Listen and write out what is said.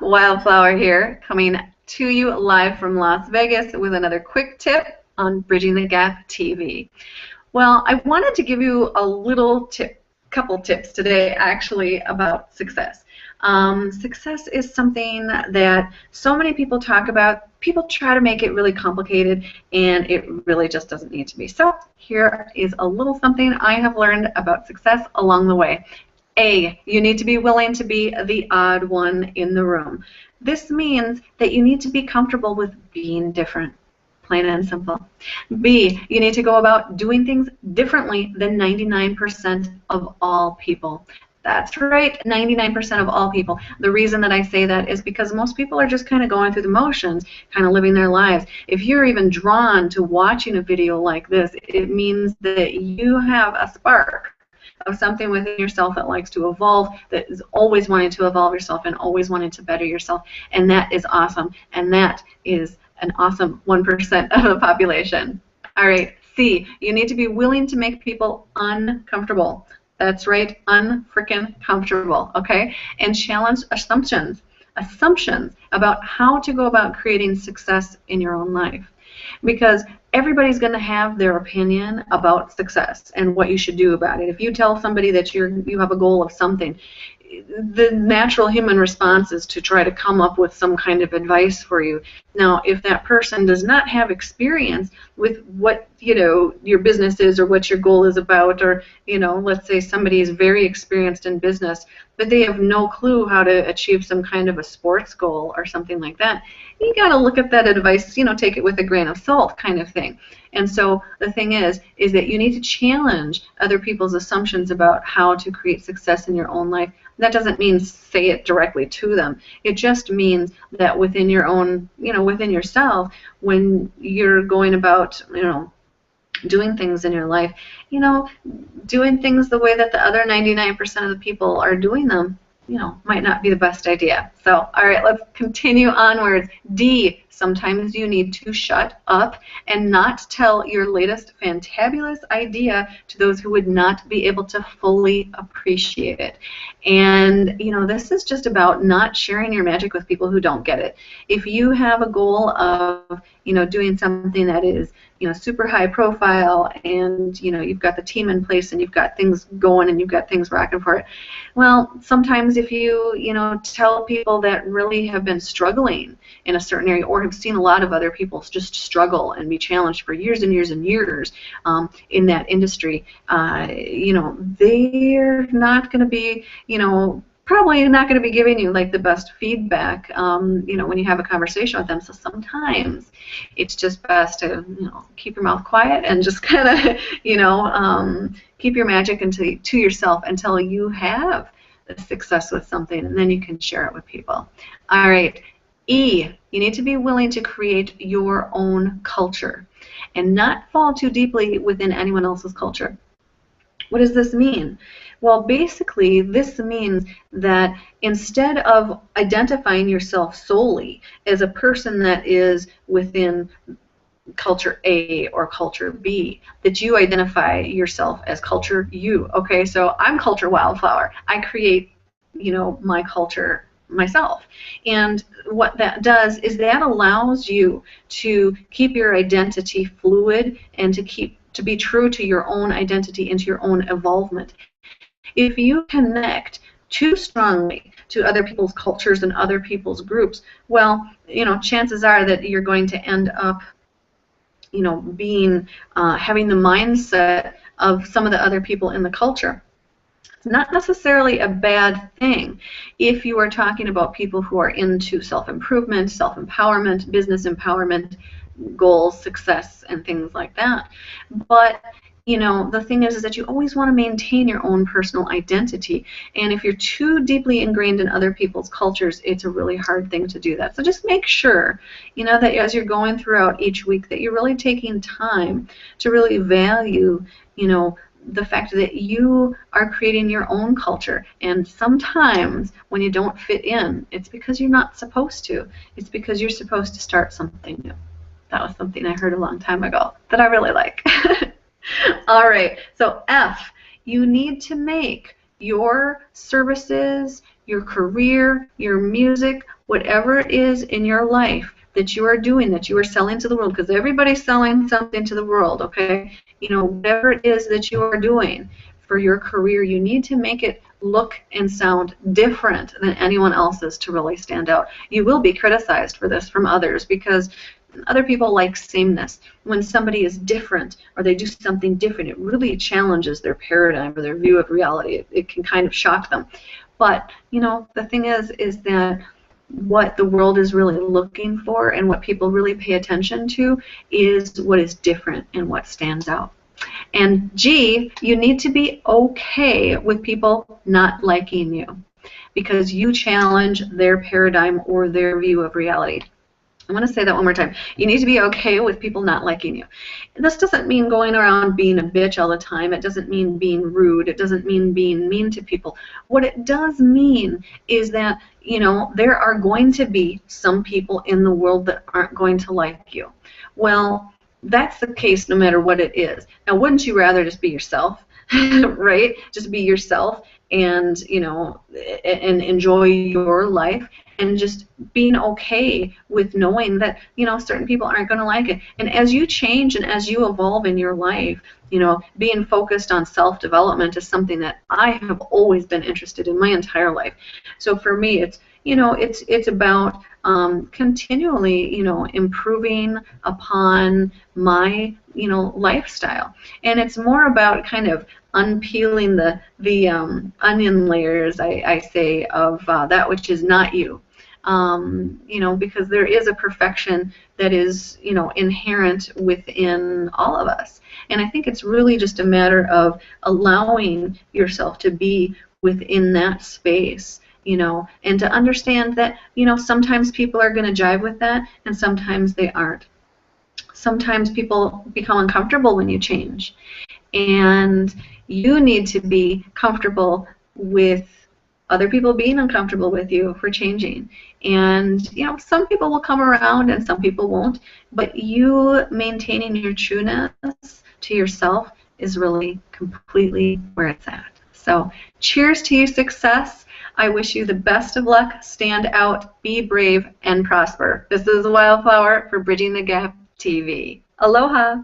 WildFlower here, coming to you live from Las Vegas with another quick tip on Bridging the Gap TV. Well, I wanted to give you a little couple tips today actually about success. Success is something that so many people talk about. People try to make it really complicated, and it really just doesn't need to be. So here is a little something I have learned about success along the way. A, you need to be willing to be the odd one in the room. This means that you need to be comfortable with being different, plain and simple. B, you need to go about doing things differently than 99% of all people. That's right, 99% of all people. The reason that I say that is because most people are just kind of going through the motions, kind of living their lives. If you're even drawn to watching a video like this, it means that you have a spark of something within yourself that likes to evolve, that is always wanting to evolve yourself and always wanting to better yourself, and that is awesome, and that is an awesome 1% of the population. All right, C, you need to be willing to make people uncomfortable. That's right, unfreaking comfortable, okay? And challenge assumptions about how to go about creating success in your own life. Because everybody's going to have their opinion about success and what you should do about it. If you tell somebody that you have a goal of something, the natural human response is to try to come up with some kind of advice for you. Now, if that person does not have experience with what, your business is or what your goal is about, or, let's say somebody is very experienced in business, but they have no clue how to achieve some kind of a sports goal or something like that, you got to look at that advice, take it with a grain of salt kind of thing. And so the thing is that you need to challenge other people's assumptions about how to create success in your own life. That doesn't mean say it directly to them. It just means that within your own, within yourself, when you're going about, doing things in your life, doing things the way that the other 99% of the people are doing them, might not be the best idea. So, all right, let's continue onwards. D, sometimes you need to shut up and not tell your latest fantabulous idea to those who would not be able to fully appreciate it. And, this is just about not sharing your magic with people who don't get it. If you have a goal of, doing something that is, super high profile, and, you've got the team in place and you've got things going and you've got things rocking for it, well, sometimes if you, tell people that really have been struggling in a certain area or have seen a lot of other people just struggle and be challenged for years and years and years in that industry, they're not going to be, probably not going to be giving you like the best feedback, when you have a conversation with them. So sometimes it's just best to, keep your mouth quiet and just kind of, keep your magic to yourself until you have the success with something, and then you can share it with people. All right. E, you need to be willing to create your own culture and not fall too deeply within anyone else's culture. What does this mean? Well, basically, this means that instead of identifying yourself solely as a person that is within culture A or culture B, that you identify yourself as culture U. Okay, so I'm culture Wildflower. I create, my culture myself. And what that does is that allows you to keep your identity fluid and to be true to your own identity and to your own evolvement. If you connect too strongly to other people's cultures and other people's groups, well, chances are that you're going to end up, being having the mindset of some of the other people in the culture. It's not necessarily a bad thing if you are talking about people who are into self-improvement, self-empowerment, business empowerment, goals, success, and things like that. But the thing is that you always want to maintain your own personal identity. And if you're too deeply ingrained in other people's cultures, it's a really hard thing to do that. So just make sure, that as you're going throughout each week, that you're really taking time to really value, the fact that you are creating your own culture. And sometimes when you don't fit in, it's because you're not supposed to. It's because you're supposed to start something new. That was something I heard a long time ago that I really like. All right, so F, you need to make your services, your career, your music, whatever it is in your life that you are doing, that you are selling to the world, because everybody's selling something to the world, okay? You know, whatever it is that you are doing for your career, you need to make it look and sound different than anyone else's to really stand out. You will be criticized for this from others because other people like sameness. When somebody is different or they do something different, it really challenges their paradigm or their view of reality. It can kind of shock them. But, you know, the thing is that what the world is really looking for and what people really pay attention to is what is different and what stands out. And G, you need to be okay with people not liking you because you challenge their paradigm or their view of reality. I want to say that one more time. You need to be okay with people not liking you. This doesn't mean going around being a bitch all the time. It doesn't mean being rude. It doesn't mean being mean to people. What it does mean is that, you know, there are going to be some people in the world that aren't going to like you. Well, that's the case no matter what it is. Now, wouldn't you rather just be yourself, right? Just be yourself and, you know, and enjoy your life and just being okay with knowing that, you know, certain people aren't going to like it. And as you change and as you evolve in your life, you know, being focused on self-development is something that I have always been interested in my entire life. So for me, it's, you know, it's about continually, you know, improving upon my, you know, lifestyle. And it's more about kind of unpeeling the onion layers, I say, of that which is not you. You know, because there is a perfection that is, you know, inherent within all of us. And I think it's really just a matter of allowing yourself to be within that space, you know, and to understand that, you know, sometimes people are going to jive with that and sometimes they aren't. Sometimes people become uncomfortable when you change. And you need to be comfortable with other people being uncomfortable with you for changing. And, you know, some people will come around and some people won't, but you maintaining your trueness to yourself is really completely where it's at. So cheers to your success. I wish you the best of luck. Stand out, be brave, and prosper. This is WildFlower for Bridging the Gap TV. Aloha.